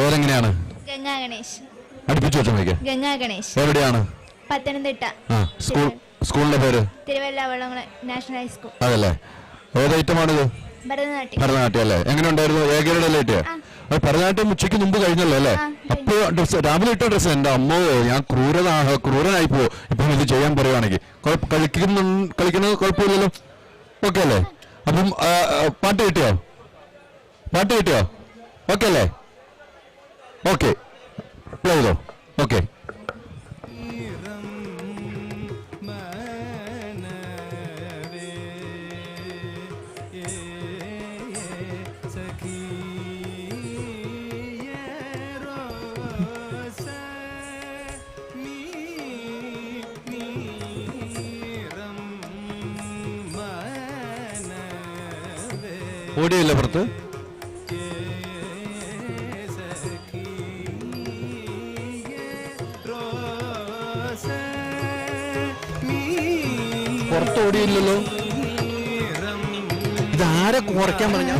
പേരെങ്ങനെയാണ്? ഗംഗാ ഗണേഷ്. അടുപ്പിച്ചു വെച്ചോ നോക്കിയേ. ഗംഗാ ഗണേഷ്. എവിടെയാണ്? പത്തനംതിട്ട. സ്കൂളിന്റെ പേര്? തിരുവല്ലവളംകുളം നാഷണൽ ഹൈസ്കൂൾ. അതല്ലേ. ഏത് ഐറ്റമാണിത്? ഭരതനാട്യം. ഭരതനാട്യം അല്ലേ. എങ്ങനെ ഉണ്ടായിരുന്നു? ഏകരടല്ലേ കിട്ടിയ? ഭരതനാട്യം ഉച്ചയ്ക്ക് മുമ്പ് കഴിഞ്ഞല്ലോ അല്ലേ? അപ്പൊ ഡ്രസ് രാവിലെ ഇട്ട ഡ്രസ്സ് എന്റെ അമ്മോ ഞാൻ ക്രൂരനായി പോവോ ഇപ്പം ഇത് ചെയ്യാൻ പറയുവാണെങ്കിൽ. കളിക്കുന്നത് കുഴപ്പമില്ലല്ലോ. ഓക്കെ അല്ലേ? അപ്പം പാട്ട് കിട്ടിയോ? ഓക്കെ അല്ലേ? ഓക്കെ പ്ലേ ചെയ്തോ. ഓക്കെ. ഓടിയില്ല പുറത്ത്? പുറത്ത് ഓടിയില്ലല്ലോ. ഇതാരെ കുറയ്ക്കാൻ പറഞ്ഞ?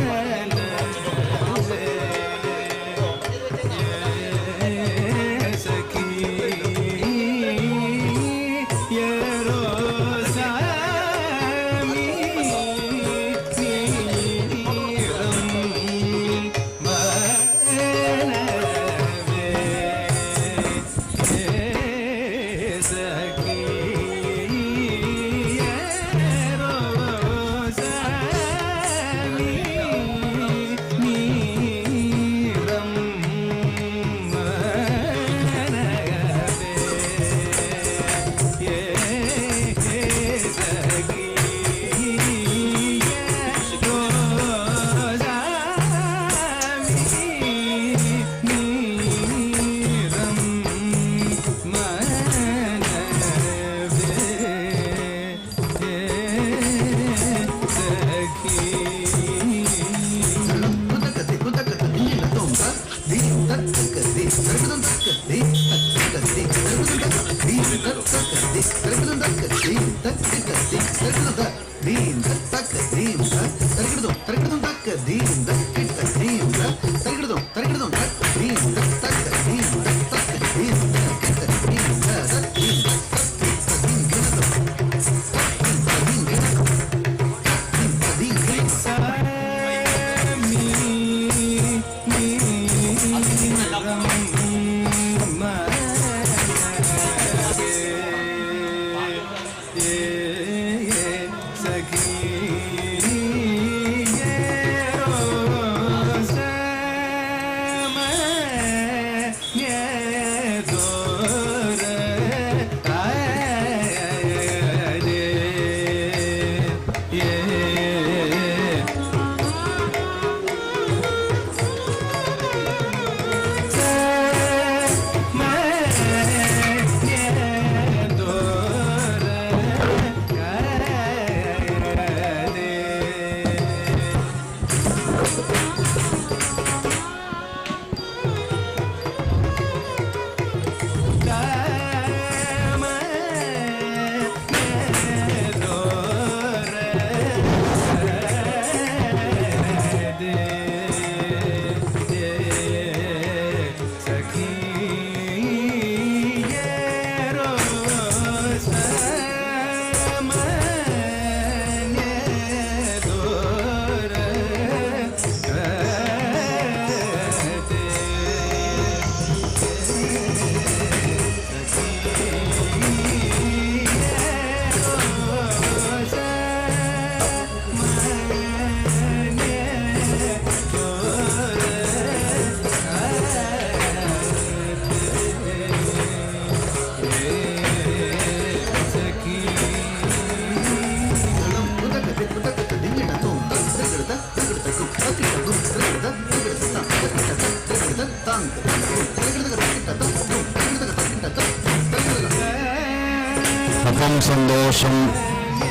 അപ്പം സന്തോഷം.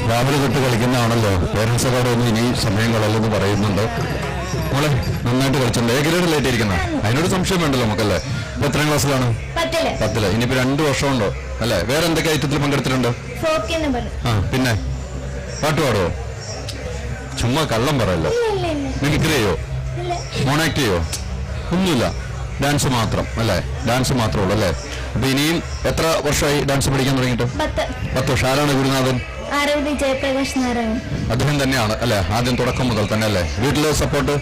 രാവിലെ തൊട്ട് കളിക്കുന്നതാണല്ലോ. പേരൻസൊക്കെ ഒന്ന് ഇനി സമയം കളല്ലെന്ന് പറയുന്നുണ്ട്. മോളെ നന്നായിട്ട് കളിച്ചിട്ടുണ്ട്. ഗ്രേഡിലായിട്ടിരിക്കുന്ന അതിനോട് സംശയം വേണ്ടല്ലോ നമുക്കല്ലേ. ഇപ്പൊ എത്രാം ക്ലാസ്സിലാണ്? 10. ഇനിയിപ്പോ 2 വർഷമുണ്ടോ അല്ലെ? വേറെ എന്തൊക്കെ ഐറ്റത്തിൽ പങ്കെടുത്തിട്ടുണ്ട്? പിന്നെ പാട്ട് പാടുവോ? ചുമ്മാ കള്ളം പറയല്ലോ. മിമിക്രി ചെയ്യോ? മോണാക്ട് ചെയ്യോ? ഒന്നുമില്ല. ഡാൻസ് മാത്രം അല്ലേ? ഡാൻസ് മാത്രമേ ഉള്ളൂ അല്ലേ? അപ്പൊ ഇനിയും എത്ര വർഷമായി ഡാൻസ് പഠിക്കാൻ തുടങ്ങിയിട്ട്? 10 വർഷം. ആരാണ് ഗുരുനാഥൻ? ആരവതി ജയപ്രകാശ് നാരായണൻ. അദ്ദേഹം തന്നെയാണ് അല്ലേ? ആദ്യം തുടക്കം മുതൽ തന്നെ അല്ലേ? വീട്ടില് സപ്പോർട്ട്?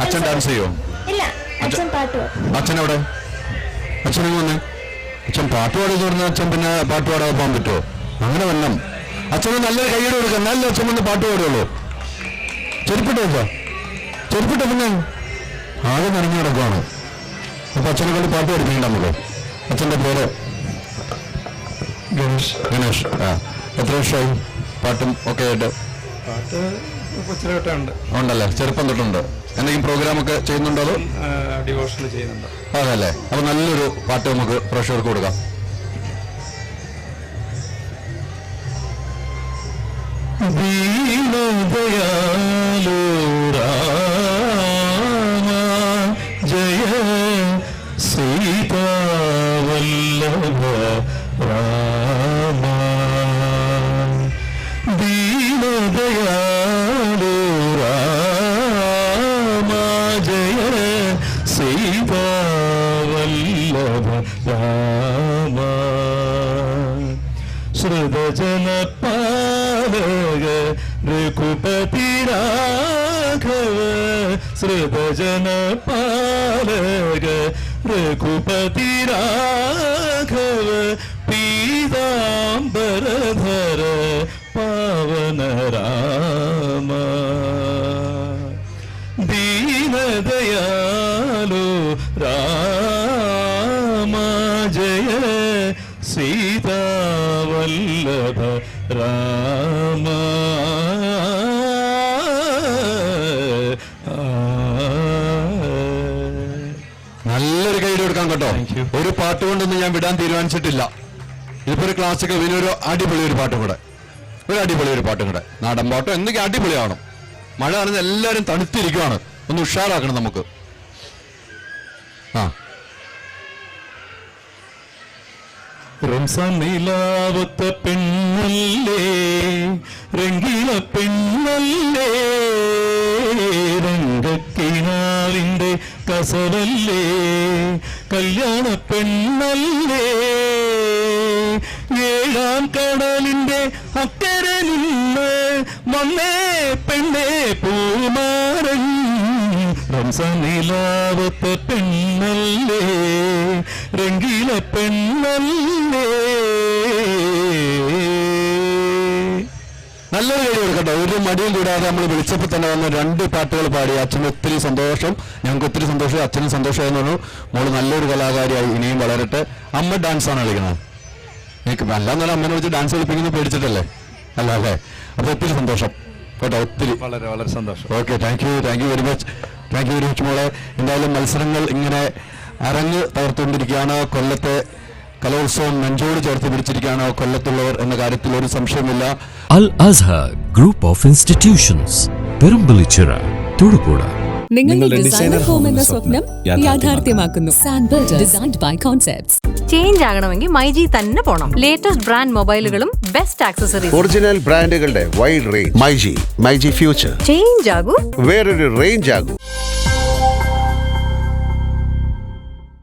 അച്ഛൻ ഡാൻസ് ചെയ്യോ? ഇല്ല, അച്ഛൻ പാട്ട് പാടും. അച്ഛൻ എവിടെ? അച്ഛനും വന്ന് അച്ഛൻ പാട്ട് പാടി തുടർന്ന് അച്ഛൻ പിന്നെ പാട്ട് പാടാതെ പോകാൻ പറ്റുമോ? അങ്ങനെ വന്നം. അച്ഛന് നല്ലൊരു കൈയ്യടി കൊടുക്കാം. നല്ല അച്ഛൻ വന്ന് പാട്ട് പാടുള്ളൂ. ചെരുപ്പിട്ട് വെച്ചോ? ചെരുപ്പിട്ട് പിന്നെ ആകെ നനഞ്ഞു കിടക്കുവാണ്. അപ്പൊ അച്ഛനെ കൊണ്ട് പാട്ട് പഠിപ്പിക്കണ്ട നമുക്ക്. അച്ഛൻ്റെ പേര് ഗണേഷ്. ആ, എത്ര വർഷമായി പാട്ടും ഒക്കെ ആയിട്ട്? പാട്ട് കൊച്ചിലോട്ടുണ്ട്. ഉണ്ടല്ലേ? ചെറുപ്പം തൊട്ടുണ്ട്. എന്തെങ്കിലും പ്രോഗ്രാം ഒക്കെ ചെയ്യുന്നുണ്ടോ? അതോ ഡിവോഷണൽ ചെയ്യുന്നുണ്ട്. അതല്ലേ? അപ്പൊ നല്ലൊരു പാട്ട് നമുക്ക് പ്രേക്ഷകർക്ക് കൊടുക്കാം. ജയ സീതാവല്ലഭ രാമ ദീനദയാലു രാമ ജയ സീതാവല്ലഭ രാമ ശ്രുതജനപാലക രഘുപതി രാഘവ ശ്രുതജനപാലക രഘുപതി രാഘവ പീതാംബരധര പാവന രാമ ദീനദയാലു രാമ ജയ സീതാവല്ലഭ രാമ. നല്ലൊരു കൈയ്യടി കൊടുക്കാൻ കേട്ടോ. ഒരു പാട്ട് കൊണ്ടൊന്നും ഞാൻ വിടാൻ തീരുമാനിച്ചിട്ടില്ല. ഇതിപ്പോ ഒരു ക്ലാസിക്കൽ ഇതിനൊരു അടിപൊളി ഒരു പാട്ടും കൂടെ, നാടൻ പാട്ടോ എന്തൊക്കെ അടിപൊളിയാവണം. മഴ കാണുന്ന എല്ലാവരും തണുത്തിരിക്കുവാണ്. ഒന്ന് ഉഷാറാക്കണം നമുക്ക്. ആ, റംസാൻ നീലാവത്ത പെണ്ണല്ലേ, രംഗീല പെണ്ണല്ലേ, രംഗക്കിനാവിന്റെ കസവല്ലേ, കല്യാണ പെണ്ണല്ലേ, ഏഴാം കടലിന്റെ അക്കരെ നിന്ന് വന്നേ പെണ്ണേ പൂമാരൻ. റംസാൻ നീലാവത്ത പെണ്ണല്ലേ, രംഗീല പെണ്ണല്ലേ. നല്ലൊരു കൈ കൊടുക്കട്ടോ. ഒരു മടിയും കൂടാതെ നമ്മൾ വിളിച്ചപ്പോൾ തന്നെ വന്ന 2 പാട്ടുകൾ പാടി. അച്ഛന് ഒത്തിരി സന്തോഷം, ഞങ്ങൾക്ക് ഒത്തിരി സന്തോഷം, അച്ഛനും സന്തോഷമായെന്ന് പറഞ്ഞു. മോള് നല്ലൊരു കലാകാരിയായി ഇനിയും വളരട്ടെ. അമ്മ ഡാൻസാണ് കളിക്കുന്നത്. എനിക്ക് അല്ലാന്നല്ല അമ്മനെ വിളിച്ച് ഡാൻസ് കളിപ്പിക്കുന്നത് പേടിച്ചിട്ടല്ലേ? അല്ല അല്ലേ? അപ്പൊ ഒത്തിരി സന്തോഷം കേട്ടോ, ഒത്തിരി വളരെ വളരെ സന്തോഷം. Okay, thank you very much മോളെ. എന്തായാലും മത്സരങ്ങൾ ഇങ്ങനെ അരങ്ങ് തകർത്തുകൊണ്ടിരിക്കുകയാണ്. കൊല്ലത്തെ കലോത്സവം നെഞ്ചോട് ചേർത്ത് പിടിച്ചിരിക്കുകയാണ് കൊല്ലത്തുള്ളവർ എന്ന കാര്യത്തിൽ ഒരു സംശയമില്ല. Al Azhar group of institutions, Perumpillichira, Thodupuzha. നിങ്ങളുടെ ഡിസൈനർ ഹോം എന്ന സ്വപ്നം യാഥാർത്ഥ്യമാക്കുന്നു. Sand builders, designed by concepts. Change ആകണമെങ്കിൽ മൈജി തന്നെ പോണം. ലേറ്റസ്റ്റ് ബ്രാൻഡ് മൊബൈലുകളും ബെസ്റ്റ് ആക്സസറീസ്, ഒറിജിനൽ ബ്രാൻഡുകളുടെ wide range. MyG future. Change ആകൂ, വേറൊരു റേഞ്ച് ആകൂ.